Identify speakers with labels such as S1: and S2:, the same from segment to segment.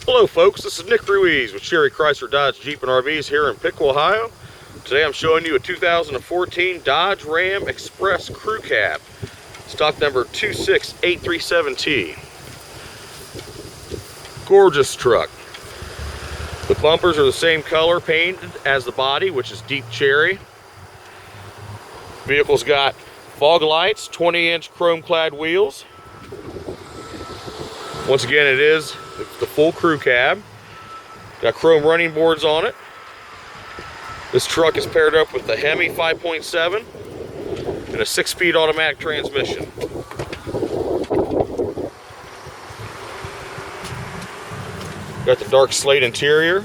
S1: Hello folks, this is Nick Ruiz with Sherry Chrysler Dodge Jeep and RVs here in Piqua, Ohio. Today I'm showing you a 2014 Dodge Ram Express Crew Cab, stock number 26837T. Gorgeous truck. The bumpers are the same color painted as the body, which is deep cherry. Vehicle's got fog lights, 20-inch chrome-clad wheels. Once again, it is the full crew cab. Got chrome running boards on it. This truck is paired up with the Hemi 5.7 and a 6-speed automatic transmission. Got the dark slate interior.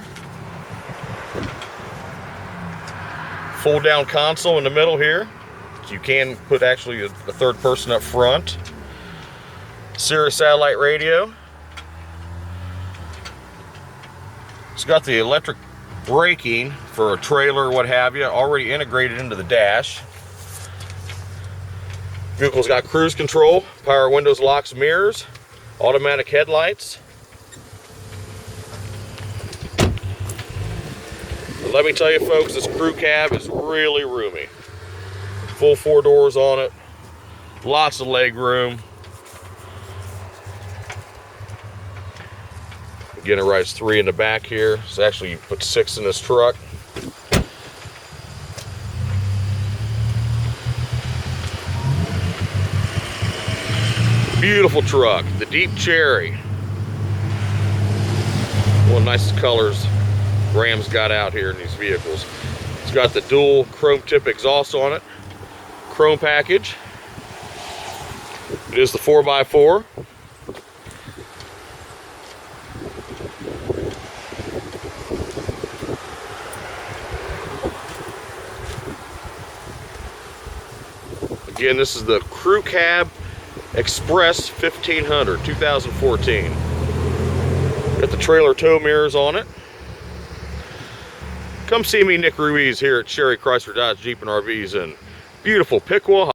S1: Fold down console in the middle here. So you can put actually a third person up front. Sirius satellite radio. It's got the electric braking for a trailer or what have you already integrated into the dash. Vehicle's got cruise control, power windows, locks, mirrors, automatic headlights. But let me tell you folks, this crew cab is really roomy. Full 4 doors on it, lots of leg room. Again, it rides 3 in the back here. So actually you put 6 in this truck. Beautiful truck, the deep cherry. One of the nicest colors Ram's got out here in these vehicles. It's got the dual chrome tip exhaust on it. Chrome package. It is the 4x4. Again, this is the Crew Cab Express 1500 2014. Got the trailer tow mirrors on it. Come see me, Nick Ruiz, here at Sherry Chrysler Dodge Jeep and RVs in beautiful Piqua.